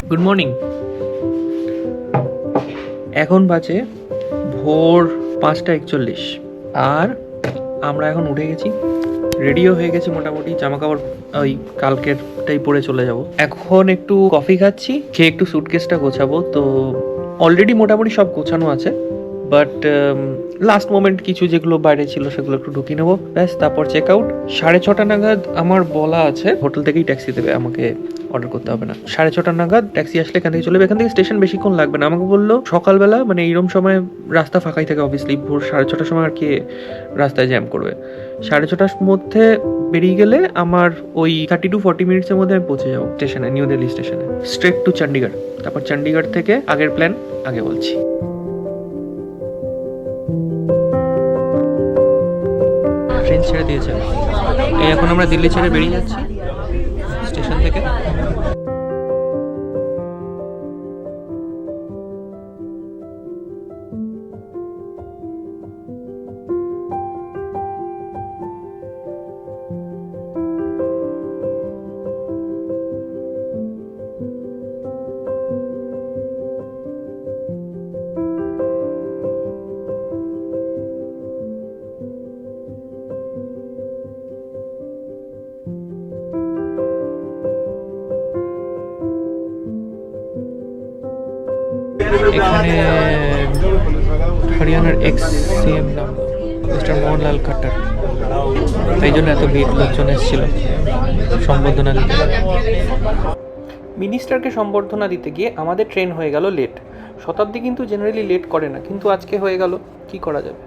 Good morning. এখন বাজে ভোর 5:41 আর আমরা এখন উঠে গেছি, রেডিও হয়ে গেছি, মোটামুটি জামা কাপড় ওই কালকেরটাই পরে চলে যাব। এখন একটু কফি খাচ্ছি, খেয়ে একটু সুটকেসটা গোছাবো। তো অলরেডি মোটামুটি সব গোছানো আছে, বাট লাস্ট মোমেন্ট কিছু যেগুলো বাইরে ছিল সেগুলো একটু ঢুকিয়ে নেবো, ব্যাস। তারপর চেক আউট। 6:30 নাগাদ আমার বলা আছে, হোটেল থেকেই ট্যাক্সি দেবে, আমাকে অর্ডার করতে হবে না। 6:30 নাগাদ ট্যাক্সি আসলে এখান থেকে চলে যাবে। এখান থেকে স্টেশন বেশিক্ষণ লাগবে না। আমাকে বললো সকালবেলা, মানে এইরকম সময় রাস্তা ফাঁকাই থাকে অবভিয়াসলি, ভোর 6:30টার সময় আর কি রাস্তায় জ্যাম করবে। 6:30টার মধ্যে বেরিয়ে গেলে আমার ওই 30 to 40 মিনিটসের মধ্যে আমি পৌঁছে যাবো স্টেশনে, নিউ দিল্লি স্টেশনে, স্ট্রেট টু চণ্ডীগড়। তারপর চণ্ডীগড় থেকে আগের প্ল্যান আগে বলছি। ট্রেন ছেড়ে দিয়েছে, এই এখন আমরা দিল্লি ছেড়ে বেরিয়ে যাচ্ছি স্টেশন থেকে। এখানে হরিয়ানার ex-CM নাম মিস্টার মোহনলাল খট্টার, তাই জন্য এত ভিড়, লোকজন এসেছিল সম্বর্ধনা দিতে। মিনিস্টারকে সম্বর্ধনা দিতে গিয়ে আমাদের ট্রেন হয়ে গেল লেট। শতাব্দী কিন্তু জেনারেলি লেট করে না, কিন্তু আজকে হয়ে গেল, কি করা যাবে।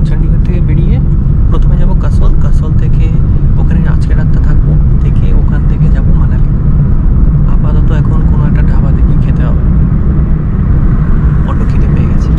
চণ্ডীগড় থেকে বেরিয়ে প্রথমে যাব কাসল। কাসল থেকে ওখানে আজকে রাতটা থাকবো, থেকে ওখান থেকে যাব মানালি। আপাতত এখন কোনো একটা ঢাবা দেখে খেতে হবে, বড্ড খিদে পেয়ে গেছে।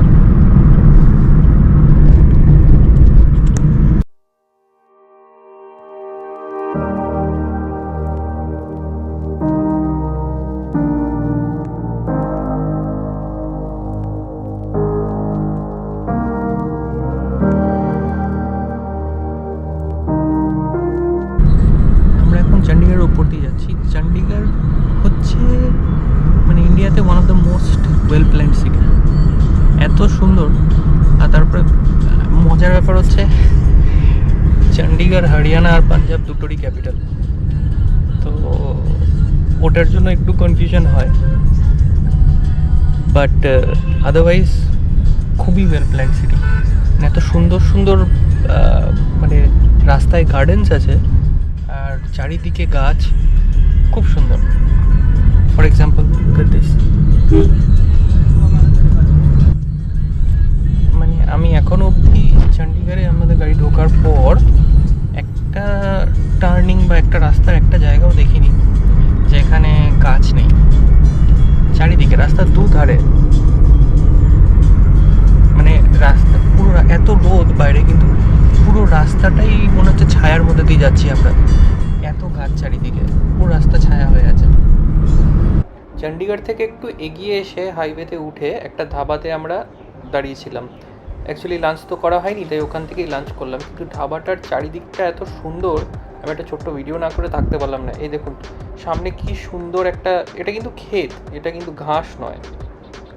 চণ্ডীগড়ের উপর দিয়ে যাচ্ছি। চণ্ডীগড় হচ্ছে মানে ইন্ডিয়াতে one of the most well planned city, এত সুন্দর। আর তারপরে মজার ব্যাপার হচ্ছে চণ্ডীগড় হরিয়ানা আর পাঞ্জাব দুটোরই ক্যাপিটাল, তো ওটার জন্য একটু কনফিউশন হয়, বাট আদারওয়াইজ খুবই ওয়েল প্ল্যান্ড সিটি। এত সুন্দর সুন্দর মানে রাস্তায় গার্ডেন্স আছে আর চারিদিকে গাছ, খুব সুন্দর। ফর এক্সাম্পল দিস, মানে আমি এখনো অবধি চণ্ডীগড়ে আমাদের গাড়ি ঢোকার পর একটা টার্নিং বা একটা রাস্তার একটা জায়গাও দেখিনি যেখানে গাছ নেই। চারিদিকে রাস্তার দুধারে, মানে রাস্তা পুরো, এত রোদ বাইরে কিন্তু পুরো রাস্তাটাই মনে হচ্ছে ছায়ার মধ্যে দিয়ে যাচ্ছি আমরা, এত গাছ চারিদিকে, পুরো রাস্তা ছায়া হয়ে আছে। চণ্ডীগড় থেকে একটু এগিয়ে এসে হাইওয়েতে উঠে একটা ধাবাতে আমরা দাঁড়িয়েছিলাম। অ্যাকচুয়ালি লাঞ্চ তো করা হয়নি, তাই ওখান থেকেই লাঞ্চ করলাম। কিন্তু ধাবাটার চারিদিকটা এত সুন্দর, আমি একটা ছোট্ট ভিডিও না করে থাকতে পারলাম না। এই দেখুন সামনে কি সুন্দর একটা, এটা কিন্তু ক্ষেত, এটা কিন্তু ঘাস নয়,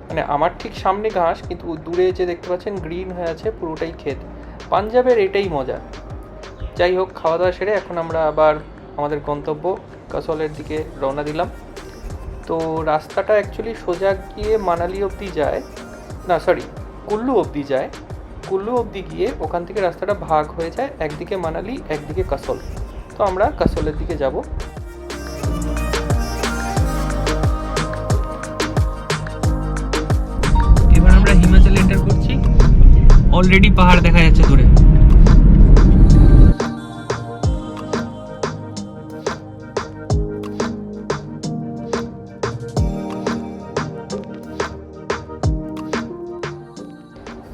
মানে আমার ঠিক সামনে ঘাস, কিন্তু দূরে যে দেখতে পাচ্ছেন গ্রিন হয়ে আছে পুরোটাই ক্ষেত। পাঞ্জাবের এটাই মজা। যাই হোক, খাওয়া দাওয়া সেরে এখন আমরা আবার আমাদের গন্তব্য কাসলের দিকে রওনা দিলাম। তো রাস্তাটা অ্যাকচুয়ালি সোজা গিয়ে মানালি অবধি যায়, না সরি কুল্লু অবধি যায়। কুল্লু অবধি গিয়ে ওখান থেকে রাস্তাটা ভাগ হয়ে যায়, একদিকে মানালি একদিকে কাসল। তো আমরা কাসলের দিকে যাব। এবার আমরা হিমাচল এন্টার করছি। অলরেডি পাহাড় দেখা যাচ্ছে দূরে।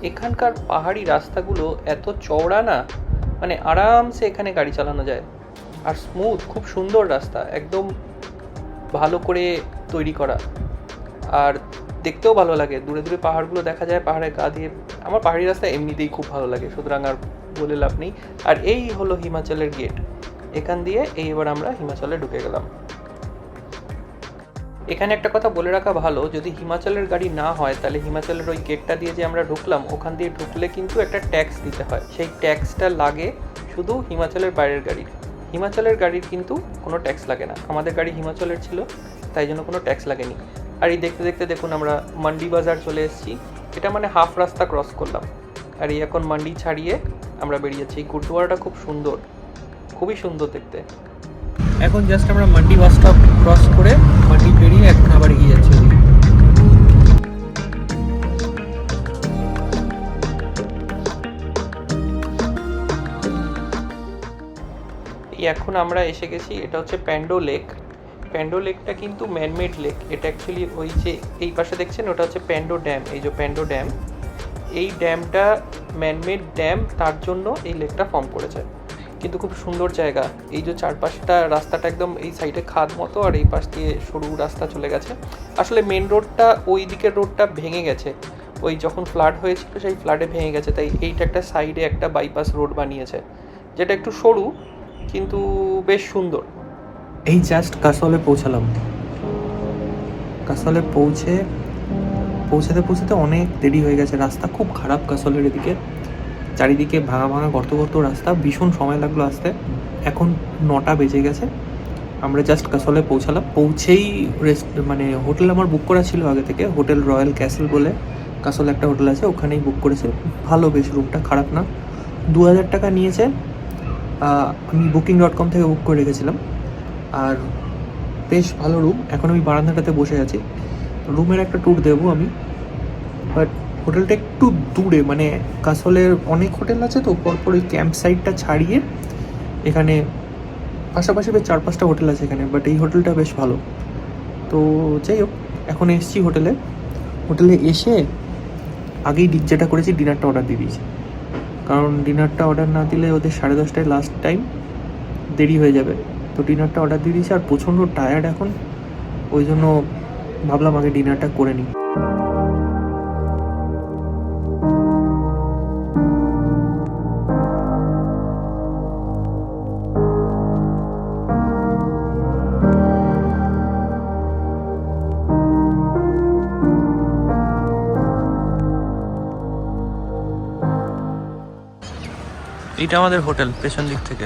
এখানকার পাহাড়ি রাস্তাগুলো এত চওড়া না, মানে আরামসে এখানে গাড়ি চালানো যায়, আর স্মুথ, খুব সুন্দর রাস্তা, একদম ভালো করে তৈরি করা। আর দেখতেও ভালো লাগে, দূরে দূরে পাহাড়গুলো দেখা যায়, পাহাড়ে গা দিয়ে। আমার পাহাড়ি রাস্তা এমনিতেই খুব ভালো লাগে, সুতরাং আর বলে লাভ নেই। আর এই হলো হিমাচলের গেট, এখান দিয়ে এবার আমরা হিমাচলে ঢুকে গেলাম। এখানে একটা কথা বলে রাখা ভালো, যদি হিমাচলের গাড়ি না হয় তাহলে হিমাচলের ওই গেটটা দিয়ে যে আমরা ঢুকলাম, ওখান দিয়ে ঢুকলে কিন্তু একটা ট্যাক্স দিতে হয়। সেই ট্যাক্সটা লাগে শুধু হিমাচলের বাইরের গাড়ির, হিমাচলের গাড়ির কিন্তু কোনো ট্যাক্স লাগে না। আমাদের গাড়ি হিমাচলের ছিল, তাই জন্য কোনো ট্যাক্স লাগেনি। আর এই দেখতে দেখতে দেখুন আমরা মান্ডি বাজার চলে এসেছি। এটা মানে হাফ রাস্তা ক্রস করলাম, আর এই এখন মান্ডি ছাড়িয়ে আমরা বেরিয়েছি। এই গুরুদুয়ারাটা খুব সুন্দর, খুবই সুন্দর দেখতে। এখন জাস্ট আমরা মান্ডি বাস স্টপ ক্রস করে মান্ডি পেরিয়ে এখন আবার এগিয়ে যাচ্ছি ওদিকে। এখন আমরা এসে গেছি, এটা হচ্ছে প্যান্ডো লেক। প্যান্ডো লেকটা কিন্তু ম্যানমেড লেক। এটা অ্যাকচুয়ালি ওই যে এই পাশে দেখছেন ওটা হচ্ছে প্যান্ডো ড্যাম। এই যে প্যান্ডো ড্যাম, এই ড্যামটা ম্যানমেড ড্যাম, তার জন্য এই লেকটা ফর্ম করেছে। কিন্তু খুব সুন্দর জায়গা। এই যে চারপাশটা রাস্তাটা একদম এই সাইডে খাদ মতো, আর এই পাশ দিয়ে সরু রাস্তা চলে গেছে। আসলে মেন রোডটা, ওই দিকের রোডটা ভেঙে গেছে, ওই যখন ফ্লাড হয়েছিল সেই ফ্লাডে ভেঙে গেছে, তাই এইটা একটা সাইডে একটা বাইপাস রোড বানিয়েছে, যেটা একটু সরু কিন্তু বেশ সুন্দর। এই জাস্ট কাসলে পৌঁছালাম। কাসলে পৌঁছাতে পৌঁছাতে অনেক দেরি হয়ে গেছে। রাস্তা খুব খারাপ কাসলের এদিকে, চারিদিকে ভাঙা ভাঙা গর্ত গর্ত রাস্তা, ভীষণ সময় লাগলো আসতে। এখন 9টা বেজে গেছে, আমরা জাস্ট কাসলে পৌঁছালাম। পৌঁছেই মানে হোটেল আমার বুক করা ছিল আগে থেকে, হোটেল রয়্যাল ক্যাসেল বলে কাসলে একটা হোটেল আছে, ওখানেই বুক করেছে। ভালো বেশ, রুমটা খারাপ না। 2000 টাকা নিয়েছে। আমি booking.com থেকে বুক করে রেখেছিলাম, আর বেশ ভালো রুম। এখন আমি বারান্দাটাতে বসে আছি, রুমের একটা ট্যুর দেবো আমি। বাট হোটেলটা একটু দূরে, মানে কাসলের অনেক হোটেল আছে তো, পরপর ওই ক্যাম্প সাইটটা ছাড়িয়ে এখানে পাশাপাশি বেশ 4-5টা হোটেল আছে এখানে, বাট এই হোটেলটা বেশ ভালো। তো যাই হোক, এখন এসেছি হোটেলে এসে আগেই যেটা করেছি, ডিনারটা অর্ডার দিয়ে দিয়েছি। কারণ ডিনারটা অর্ডার না দিলে ওদের 10:30টায় লাস্ট টাইম, দেরি হয়ে যাবে। তো ডিনারটা অর্ডার দিয়ে দিয়েছি। আর প্রচণ্ড টায়ার্ড এখন, ওই জন্য ভাবলাম আগে ডিনারটা করে নিই। এটা আমাদের হোটেল, পেছন দিক থেকে।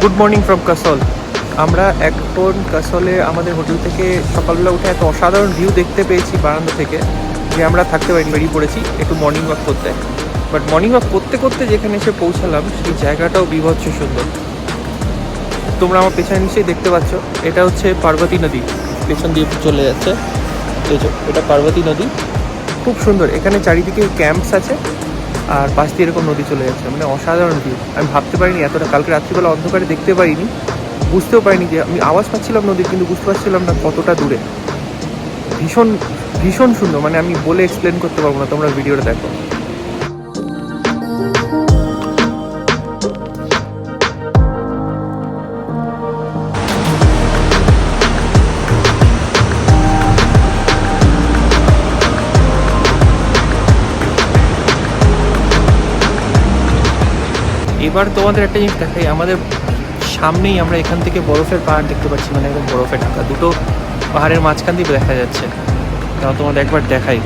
Good morning from castle. আমরা এখন কাসলে আমাদের হোটেল থেকে সকালবেলা উঠে এত অসাধারণ ভিউ দেখতে পেয়েছি বারান্দা থেকে, যে আমরা থাকতে পারি, বেরিয়ে পড়েছি একটু মর্নিং ওয়াক করতে। বাট মর্নিং ওয়াক করতে করতে যেখানে এসে পৌঁছালাম, সেই জায়গাটাও বিভৎস সুন্দর। তোমরা আমার পেছনে নিশ্চয়ই দেখতে পাচ্ছ, এটা হচ্ছে পার্বতী নদী, পেছন দিয়ে চলে যাচ্ছে। এই যে এটা পার্বতী নদী, খুব সুন্দর। এখানে চারিদিকে ক্যাম্পস আছে, আর পাশ দিয়ে এরকম নদী চলে যাচ্ছে, মানে অসাধারণ ভিউ। আমি ভাবতে পারিনি এতটা, কালকে রাত্রিবেলা অন্ধকারে দেখতে পারিনি, বুঝতেও পারিনি যে আমি আওয়াজ পাচ্ছিলাম নদীর, কিন্তু বুঝতে পারছিলাম না কতটা দূরে। ভীষণ ভীষণ সুন্দর, মানে আমি বলে এক্সপ্লেন করতে পারবো না, তোমরা ভিডিওটা দেখো। এবার তোমাদের একটা জিনিস দেখাই, আমাদের সামনেই আমরা এখান থেকে বরফের পাহাড় দেখতে পাচ্ছি, মানে একদম বরফে ঢাকা, দুটো পাহাড়ের মাঝখান দিয়ে দেখা যাচ্ছে। তাও তোমাদের একবার দেখাই,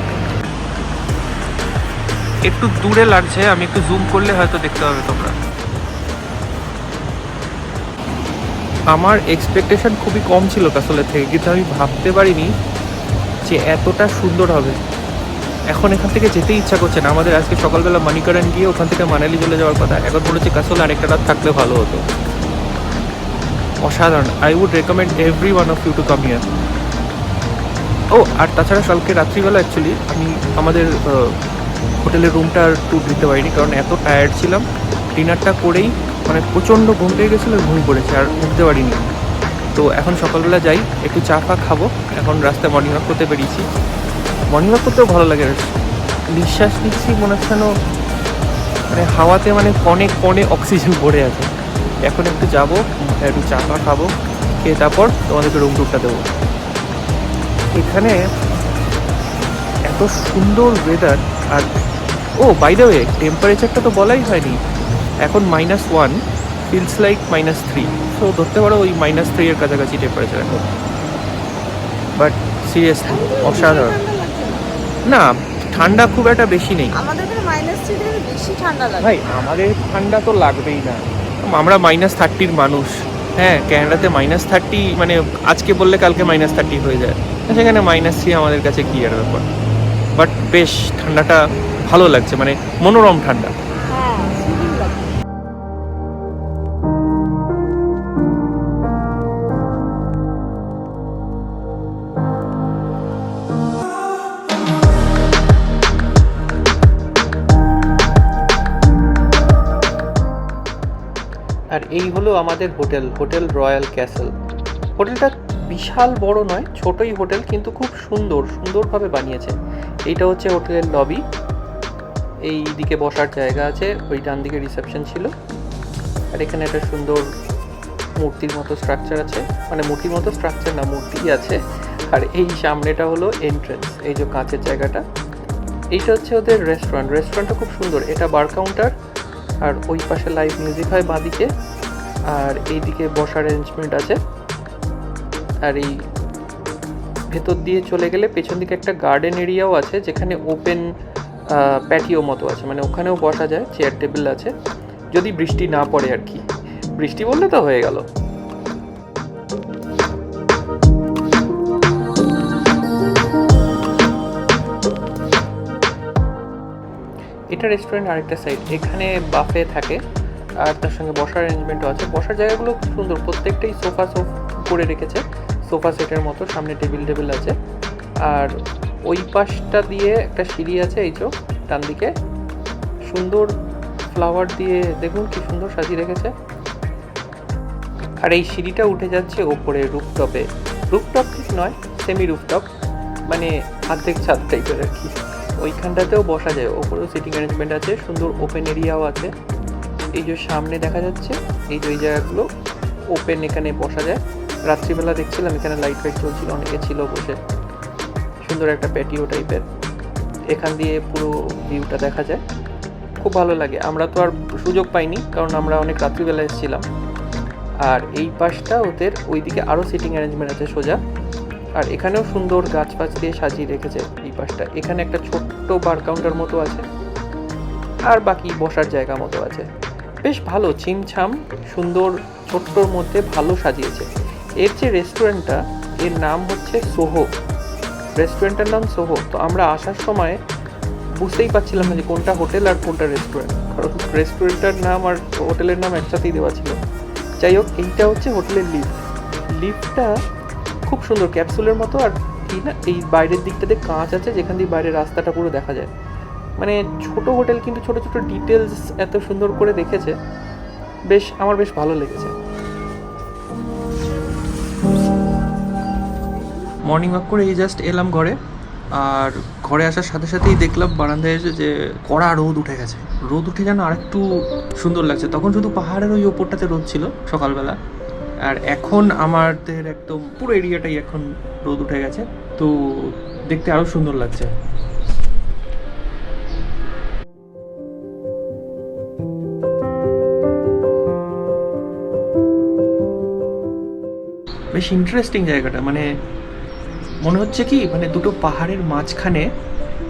একটু দূরে লাগছে, আমি একটু জুম করলে হয়তো দেখতে পাবে তোমরা। আমার এক্সপেকটেশন খুবই কম ছিল কাসলের থেকে, কিন্তু আমি ভাবতে পারিনি যে এতটা সুন্দর হবে। এখন এখান থেকে যেতেই ইচ্ছা করছে না আমাদের। আজকে সকালবেলা মানিকরণ গিয়ে ওখান থেকে মানালি চলে যাওয়ার কথা, এখন বলেছে কাসলে আরেকটা রাত থাকলে ভালো হতো। অসাধারণ। I would recommend every one of you to come here. ও আর তাছাড়া কালকে রাত্রিবেলা অ্যাকচুয়ালি আমি আমাদের হোটেলের রুমটা ট্যুর দিতে পারিনি, কারণ এত টায়ার্ড ছিলাম। ডিনারটা করেই মানে প্রচণ্ড ঘুম পেয়ে গেছিলো, ঘুমিয়ে পড়েছে, আর উঠতে পারিনি। তো এখন সকালবেলা যাই, একটু চা ফা খাবো। এখন রাস্তায় মর্নিং ওয়াক করতে বেরিয়েছি। মর্নিং ওয়াক করতেও ভালো লাগে। নিঃশ্বাস নিচ্ছি মনে হচ্ছে যেন মানে হাওয়াতে মানে কনে কনে অক্সিজেন ভরে আছে। এখন একটু যাবো, একটু চা পা খাবো, খেয়ে তারপর তোমাদেরকে রুম টুরটা দেবো। এখানে এত সুন্দর ওয়েদার। আর ও বাই দ্য ওয়ে, টেম্পারেচারটা তো বলাই হয়নি, এখন -1, ফিলস লাইক -3, তো ধরতে পারো ওই -3 এর কাছাকাছি টেম্পারেচার এখন। বাট সিরিয়াসলি অসাধারণ। না ঠান্ডা খুব একটা বেশি নেই আমাদের এখানে -3 থেকে বেশি ঠান্ডা লাগে ভাই, আমাদের ঠান্ডা তো লাগবেই না, আমরা -30 মানুষ। হ্যাঁ, ক্যানাডাতে -30 মানে আজকে বললে কালকে -30 হয়ে যায়, সেখানে -3 আমাদের কাছে কি আর ব্যাপার। বাট বেশ ঠান্ডাটা ভালো লাগছে, মানে মনোরম ঠান্ডা। হ্যাঁ সুন্দর লাগে। আর এই হলো আমাদের হোটেল, হোটেল রয়্যাল ক্যাসেল। হোটেলটা বিশাল বড় নয়, ছোটই হোটেল, কিন্তু খুব সুন্দরভাবে বানিয়েছে। এইটা হচ্ছে হোটেলের লবি, এই দিকে বসার জায়গা আছে, ওই ডান দিকে রিসেপশন ছিল। আর এখানে একটা সুন্দর মূর্তির মতো স্ট্রাকচার আছে, মানে মূর্তির মতো স্ট্রাকচার না, মূর্তি আছে। আর এই সামনেটা হলো এন্ট্রেন্স, এই যে কাঁচের জায়গাটা, এইটা হচ্ছে ওদের রেস্টুরেন্ট। রেস্টুরেন্টটা খুব সুন্দর, এটা বার কাউন্টার, আর ওই পাশে লাইভ মিউজিক হয় বাঁদিকে, আর এইদিকে বসার অ্যারেঞ্জমেন্ট আছে। আর এই ভেতর দিয়ে চলে গেলে পেছন দিকে একটা গার্ডেন এরিয়াও আছে, যেখানে ওপেন প্যাটিও মতো আছে, মানে ওখানেও বসা যায়, চেয়ার টেবিল আছে, যদি বৃষ্টি না পড়ে আর কি। বৃষ্টি বললে তো হয়ে গেল। এটা রেস্টুরেন্ট আরেকটা সাইড, এখানে বাফে থাকে আর তার সঙ্গে বসার অ্যারেঞ্জমেন্টও আছে। বসার জায়গাগুলো খুব সুন্দর, প্রত্যেকটাই সোফা করে রেখেছে, সোফা সেটের মতো, সামনে টেবিল আছে। আর ওই পাশটা দিয়ে একটা সিঁড়ি আছে, এই যে ডান দিকে, সুন্দর ফ্লাওয়ার দিয়ে দেখুন কি সুন্দর সাজিয়ে রেখেছে। আর এই সিঁড়িটা উঠে যাচ্ছে ওপরে রুফটপে, রুফটপ ঠিক নয়, সেমি রুফটপ, মানে অর্ধেক ছাদ টাইপের আর কি। ওইখানটাতেও বসা যায়, ওপরেও সিটিং অ্যারেঞ্জমেন্ট আছে, সুন্দর ওপেন এরিয়াও আছে। এই যে সামনে দেখা যাচ্ছে এই যে এই জায়গাগুলো ওপেন, এখানে বসা যায়। রাত্রিবেলা দেখছিলাম এখানে লাইট ফাইট চলছিল, অনেকে ছিল বসে, সুন্দর একটা প্যাটিও টাইপের, এখান দিয়ে পুরো ভিউটা দেখা যায়, খুব ভালো লাগে। আমরা তো আর সুযোগ পাইনি, কারণ আমরা অনেক রাত্রিবেলা এসেছিলাম। আর এই পাশটা ওদের ওইদিকে আরও সিটিং অ্যারেঞ্জমেন্ট আছে সোজা, আর এখানেও সুন্দর গাছ ফাছ দিয়ে সাজিয়ে রেখেছে এই পাশটা। এখানে একটা ছোট্ট বার কাউন্টার মতো আছে, আর বাকি বসার জায়গা মতো আছে। বেশ ভালো, ছিমছাম সুন্দর, ছোট্টর মধ্যে ভালো সাজিয়েছে। এর যে রেস্টুরেন্টটা, এর নাম হচ্ছে সোহো, রেস্টুরেন্টটার নাম সোহো। তো আমরা আসার সময় বুঝতেই পারছিলাম না যে কোনটা হোটেল আর কোনটা রেস্টুরেন্ট, কারণ রেস্টুরেন্টটার নাম আর হোটেলের নাম একসাথেই দেওয়া ছিল। যাই হোক, এইটা হচ্ছে হোটেলের লিফটটা খুব সুন্দর, ক্যাপসুলের মতো। আর কি না, এই বাইরের দিকটাতে কাঁচ আছে, যেখান দিয়ে বাইরের রাস্তাটা পুরো দেখা যায়। মানে ছোট হোটেল, কিন্তু ছোট ছোট ডিটেলস এত সুন্দর করে দেখেছে, বেশ আমার বেশ ভালো লেগেছে। মর্নিং ওয়াক করে এই জাস্ট এলাম ঘরে, আর ঘরে আসার সাথে সাথেই দেখলাম বারান্দায় এসে যে কড়া রোদ উঠে গেছে। রোদ উঠে যেন আরেকটু সুন্দর লাগছে। তখন শুধু পাহাড়ের ওই ওপরটাতে রোদ ছিল সকালবেলা, আর এখন আমাদের একদম পুরো এরিয়াটাই এখন রোদ উঠে গেছে, তো দেখতে আরও সুন্দর লাগছে। বেশ ইন্টারেস্টিং জায়গাটা, মানে মনে হচ্ছে কি, মানে দুটো পাহাড়ের মাঝখানে,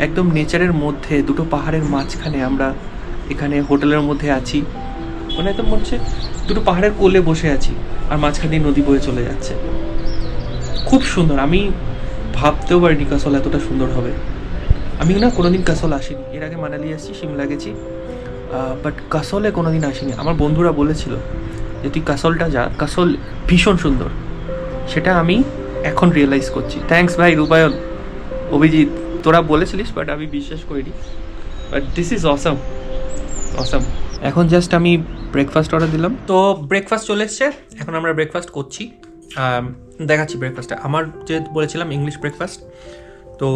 একদম নেচারের মধ্যে, দুটো পাহাড়ের মাঝখানে আমরা এখানে হোটেলের মধ্যে আছি। মানে একদম মনে হচ্ছে দুটো পাহাড়ের কোলে বসে আছি, আর মাঝখানে নদী বয়ে চলে যাচ্ছে। খুব সুন্দর, আমি ভাবতেও পারিনি কাসল এতটা সুন্দর হবে। আমি না কোনোদিন কাসল আসিনি, এর আগে মানালি আসছি, সিমলা গেছি, বাট কাসলে কোনোদিন আসিনি। আমার বন্ধুরা বলেছিল যে তুই কাসলটা যা, কাসল ভীষণ সুন্দর, সেটা আমি এখন রিয়েলাইজ করছি। থ্যাঙ্কস ভাই রূপায়ণ, অভিজিৎ, তোরা বলেছিলিস, বাট আমি বিশ্বাস করিনি। But this is awesome, awesome. এখন জাস্ট আমি ব্রেকফাস্ট অর্ডার দিলাম, তো ব্রেকফাস্ট চলে এসছে, এখন আমরা ব্রেকফাস্ট করছি। দেখাচ্ছি ব্রেকফাস্টটা আমার, যে বলেছিলাম ইংলিশ ব্রেকফাস্ট, তো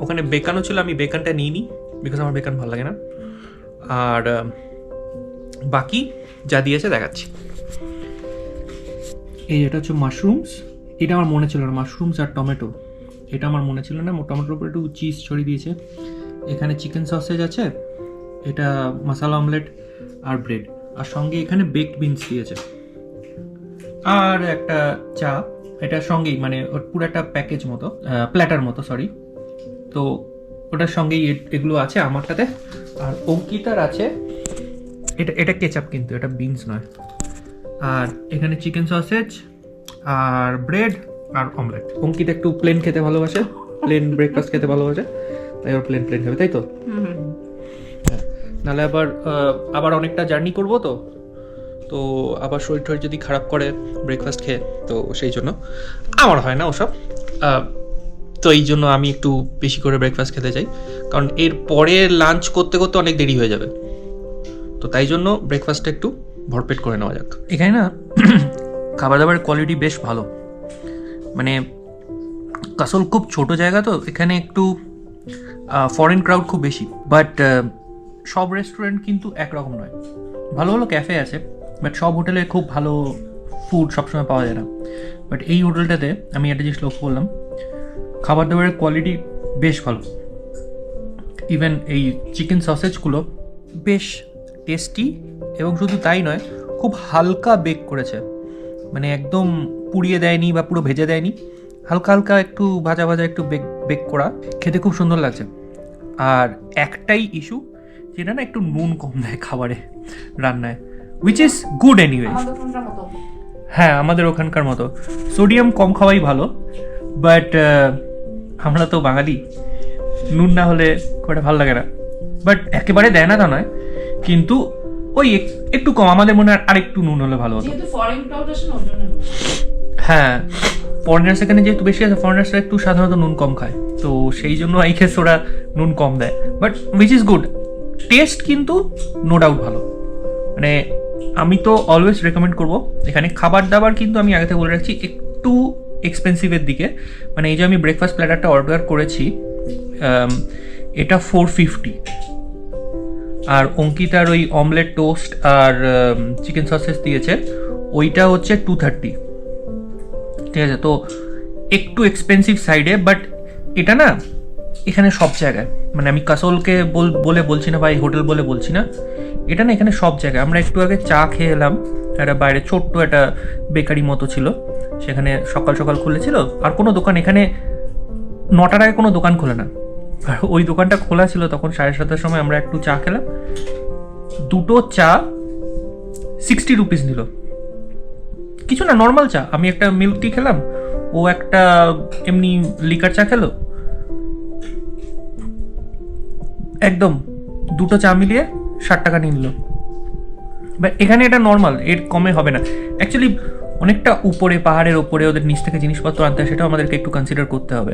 ওখানে বেকানও ছিল, আমি বেকানটা নিইনি বিকজ আমার বেকান ভালো লাগে না। আর বাকি যা দিয়েছে দেখাচ্ছি। এই এটা হচ্ছে মাশরুমস, এটা আমার মনে ছিল না, মাশরুমস আর টমেটো, এটা আমার মনে ছিল না। টমেটোর উপরে একটু চিজ ছড়িয়ে দিয়েছে। এখানে চিকেন সসেজ আছে, এটা মশলা অমলেট আর ব্রেড, আর সঙ্গে এখানে বেকড বিনস দিয়েছে, আর একটা চা এটার সঙ্গেই, মানে ওর পুরো একটা প্যাকেজ মতো, প্ল্যাটার মতো সরি। তো ওটার সঙ্গেই এগুলো আছে আমারটাতে। আর অঙ্কিতার আছে এটা কেচাপ, কিন্তু এটা বিনস নয়। আর এখানে চিকেন সসেজ আর ব্রেড আর অমলেট। অঙ্কিতা একটু প্লেন খেতে ভালোবাসে, প্লেন ব্রেকফাস্ট খেতে ভালোবাসে, তাই ওর প্লেন খাবে, তাই তো? নাহলে আবার অনেকটা জার্নি করবো, তো আবার শরীর টরীর যদি খারাপ করে ব্রেকফাস্ট খেয়ে, তো সেই জন্য আমার হয় না ওসব। তো এই জন্য আমি একটু বেশি করে ব্রেকফাস্ট খেতে চাই, কারণ এর পরে লাঞ্চ করতে করতে অনেক দেরি হয়ে যাবে। তো তাই জন্য ব্রেকফাস্টটা একটু ভরপেট করে নেওয়া যাক। এখানে না খাবার দাবারের কোয়ালিটি বেশ ভালো, মানে কাসল খুব ছোট জায়গা, তো এখানে একটু ফরেন ক্রাউড খুব বেশি। বাট সব রেস্টুরেন্ট কিন্তু একরকম নয়, ভালো ভালো ক্যাফে আছে, বাট সব হোটেলে খুব ভালো ফুড সবসময় পাওয়া যায় না। বাট এই হোটেলটাতে আমি একটা জিনিস লক্ষ্য করলাম, খাবার দাবারের কোয়ালিটি বেশ ভালো। ইভেন এই চিকেন সসেজগুলো বেশ টেস্টি, এবং শুধু তাই নয়, খুব হালকা বেক করেছে, মানে একদম পুড়িয়ে দেয়নি বা পুরো ভেজে দেয়নি, হালকা হালকা একটু ভাজা ভাজা একটু বেক করা, খেতে খুব সুন্দর লাগছে। আর একটাই ইস্যু, যেটা না একটু নুন কম দেয় খাবারে, রান্নায়, উইচ ইজ গুড এনিওয়ে। হ্যাঁ, আমাদের ওখানকার মতো সোডিয়াম কম খাওয়াই ভালো, বাট আমরা তো বাঙালি, নুন না হলে খুব একটা ভালো লাগে না। বাট একেবারে দেয় না তা নয়, কিন্তু ওই একটু কম, আমাদের মনে হয় আর একটু নুন হলে ভালো হতো। হ্যাঁ, ফরেনার্স এখানে যেহেতু বেশি আছে, ফরেনার্সরা একটু সাধারণত নুন কম খায়, তো সেই জন্য আই গেস ওরা নুন কম দেয়, but which is good. Test কিন্তু নো ডাউট ভালো, মানে আমি তো অলওয়েজ রেকমেন্ড করবো এখানে। খাবার দাবার কিন্তু আমি আগে থেকে বলে রাখছি একটু এক্সপেন্সিভের দিকে, মানে এই যে আমি ব্রেকফাস্ট প্ল্যাটারটা অর্ডার করেছি, এটা 450, আর অঙ্কিতার ওই অমলেট টোস্ট আর চিকেন সসেস দিয়েছে, ওইটা হচ্ছে 230, ঠিক আছে? তো একটু এক্সপেন্সিভ সাইডে, বাট এটা না এখানে সব জায়গায়, মানে আমি কাসলকে বলে বলছি না বা এই হোটেল বলে বলছি না, এটা না এখানে সব জায়গায়। আমরা একটু আগে চা খেয়ে এলাম, একটা বাইরে ছোট্ট একটা বেকারি মতো ছিল, সেখানে সকাল সকাল খুলেছিল, আর কোনো দোকান এখানে 9টার আগে কোনো দোকান খোলে না, আর ওই দোকানটা খোলা ছিল তখন 7:30টার সময়। আমরা একটু চা খেলাম, দুটো চা 60 রুপিস নিল, কিছু না, নর্মাল চা। আমি একটা মিল্ক টি খেলাম, ও একটা এমনি লিকার চা খেলো, একদম দুটো চা মিলিয়ে 60 টাকা নিয়ে নিল। বাট এখানে এটা নর্মাল, এর কমে হবে না। অ্যাকচুয়ালি অনেকটা উপরে, পাহাড়ের ওপরে ওদের নিচ থেকে জিনিসপত্র আনতে হয়, সেটাও আমাদেরকে একটু কনসিডার করতে হবে।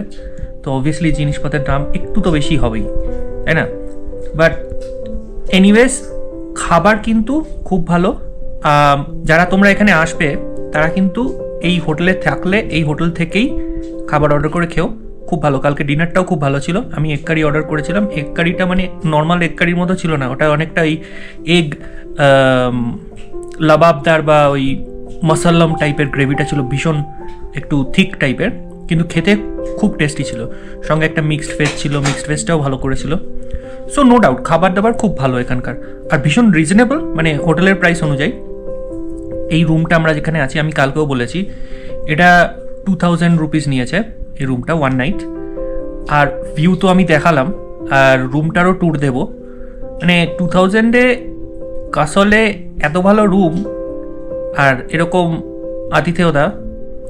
তো অবভিয়াসলি জিনিসপত্রের দাম একটু তো বেশি হবেই, তাই না? বাট এনিওয়েজ খাবার কিন্তু খুব ভালো। যারা তোমরা এখানে আসবে তারা কিন্তু এই হোটেলে থাকলে এই হোটেল থেকেই খাবার অর্ডার করে খেও, খুব ভালো। কালকে ডিনারটাও খুব ভালো ছিল। আমি এগ কারি অর্ডার করেছিলাম, এগ কারিটা মানে নর্মাল এগ কারির মতো ছিল না, ওটা অনেকটা ওই এগ লাবাবদার বা ওই মাসাল্লাম টাইপের গ্রেভিটা ছিল, ভীষণ একটু থিক টাইপের, কিন্তু খেতে খুব টেস্টি ছিল। সঙ্গে একটা মিক্সড ভেজ ছিল, মিক্সড ভেজটাও ভালো করেছিল। সো নো ডাউট খাবার দাবার খুব ভালো এখানকার, আর ভীষণ রিজনেবল, মানে হোটেলের প্রাইস অনুযায়ী। এই রুমটা আমরা যেখানে আছি, আমি কালকেও বলেছি, এটা 2000 রুপিস নিয়েছে এই রুমটা, 1 নাইট। আর ভিউ তো আমি দেখালাম, আর রুমটারও ট্যুর দেবো। মানে 2000-এ কাসলে এত ভালো রুম আর এরকম আতিথেয়তা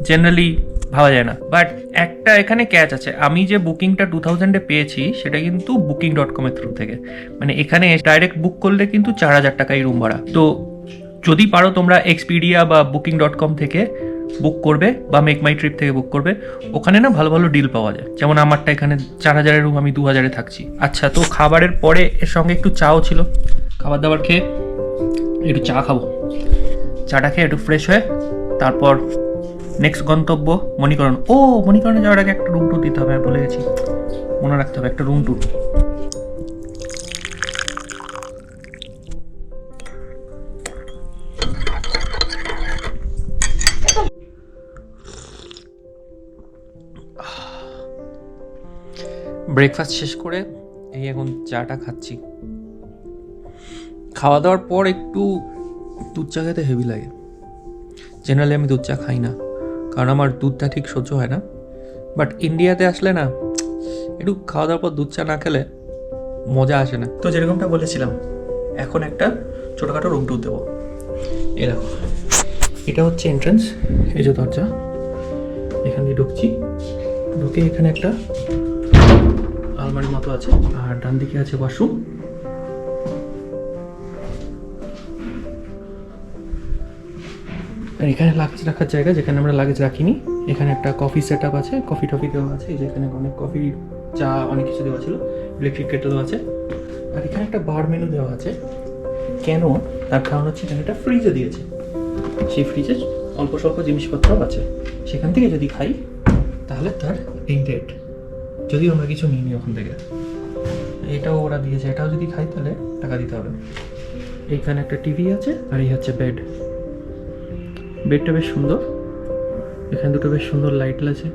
জেনারেলি ভাবা যায় না। বাট একটা এখানে ক্যাচ আছে, আমি যে বুকিংটা 2000-এ পেয়েছি সেটা কিন্তু booking.com-এর থ্রু থেকে, মানে এখানে ডাইরেক্ট বুক করলে কিন্তু 4000 টাকাই রুম ভাড়া। তো যদি পারো তোমরা এক্সপিডিয়া বা booking.com থেকে বুক করবে বা মেক মাই ট্রিপ থেকে বুক করবে, ওখানে না ভালো ভালো ডিল পাওয়া যায়। যেমন আমারটা এখানে 4000-এর রুম, আমি 2000-এ থাকছি। আচ্ছা, তো খাবারের পরে এর সঙ্গে একটু চাও ছিল, খাবার দাবার খেয়ে একটু চা খাবো, চাটা খেয়ে একটু ফ্রেশ হয়ে তারপর নেক্সট গন্তব্য মণিকরণ। ও মণিকরণে যাওয়ার আগে একটা রুম টুর দিতে হবে, ভুলে গেছি। মনে রাখতে হবে একটা রুম ট্যুর। ব্রেকফাস্ট শেষ করে এই এখন চাটা খাচ্ছি। খাওয়া দাওয়ার পর একটু দুধ চা খেতে হেভি লাগে। জেনারেলি আমি দুধ চা খাই না, কারণ আমার দুধটা ঠিক সহ্য হয় না। বাট ইন্ডিয়াতে আসলে না, একটু খাওয়া দাওয়ার পর দুধ চা না খেলে মজা আসে না। তো যেরকমটা বলেছিলাম, এখন একটা ছোটোখাটো রুম ট্যুর দেবো। এই দেখো, এটা হচ্ছে এন্ট্রান্স, এই যে দরজা, এখান দিয়ে ঢুকছি। ঢুকে এখানে একটা আলমারির মতো আছে, আর ডান দিকে আছে ওয়াশরুম। আর এখানে লাগেজ রাখার জায়গা, যেখানে আমরা লাগেজ রাখিনি। এখানে একটা কফি সেট আপ আছে, কফি টফি দেওয়া আছে। এই যে এখানে অনেক কফি, চা, অনেক কিছু দেওয়া ছিল। ইলেকট্রিক কেটেলও আছে। আর এখানে একটা বার মেনু দেওয়া আছে। কেন? তার কারণ হচ্ছে এখানে একটা ফ্রিজও দিয়েছে। সেই ফ্রিজে অল্প স্বল্প জিনিসপত্রও আছে। সেখান থেকে যদি খাই তাহলে তার এই রেট, যদিও আমরা কিছু নিইনি ওখান থেকে। এটাও ওরা দিয়েছে, এটাও যদি খাই তাহলে টাকা দিতে হবে। এইখানে একটা টিভি আছে, আর এই হচ্ছে বেড। বেডটা বেশ সুন্দর, এখানে দুটো বেশ সুন্দর লাইট আছে।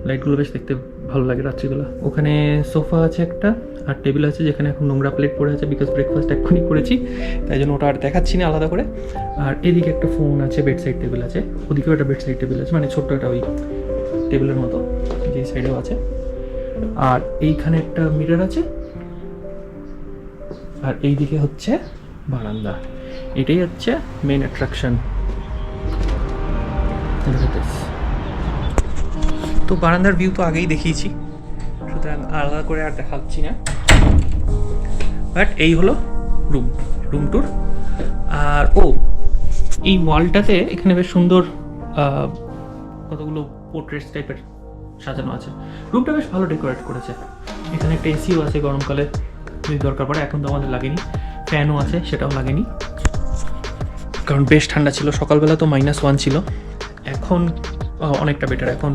লাইটগুলো বেশ দেখতে ভালো লাগে রাত্রিবেলা। ওখানে সোফা আছে একটা, আর টেবিল আছে, যেখানে এখন নোংরা প্লেট পড়ে আছে, বিকজ ব্রেকফাস্ট এক্ষুনি করেছি, তাই জন্য ওটা আর দেখাচ্ছি না আলাদা করে। আর এদিকে একটা ফোন আছে, বেড সাইড টেবিল আছে, ওদিকেও একটা বেড সাইড টেবিল আছে, মানে ছোট্ট একটা ওই টেবিলের মতো, যে সাইডেও আছে। আর এইখানে একটা মিরর আছে, আর এইদিকে হচ্ছে বারান্দা। এটাই হচ্ছে মেন অ্যাট্রাকশন। তো বারান্দার ভিউ তো আগেই দেখিয়েছি, সুতরাং আলাদা করে আর দেখাচ্ছি না। বাট এই হলো রুম ট্যুর। আর এই ওয়ালটাতে এখানে বেশ সুন্দর কতগুলো পোর্ট্রেটস টাইপের সাজানো আছে। রুমটা বেশ ভালো ডেকোরেট করেছে। এখানে একটা এসিও আছে গরমকালে যদি দরকার পড়ে। এখন তো আমাদের লাগেনি। ফ্যানও আছে, সেটাও লাগেনি, কারণ বেশ ঠান্ডা ছিল। সকালবেলা তো -1 ছিল, এখন অনেকটা বেটার। এখন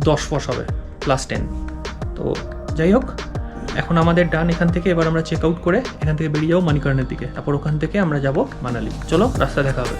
10 হবে, +10। তো যাই হোক, এখন আমাদের ডান এখান থেকে। এবার আমরা চেক আউট করে এখান থেকে বেরিয়ে যাবো মানিকর্ণের দিকে। তারপর ওখান থেকে আমরা যাব মানালি। চলো, রাস্তা দেখা হবে।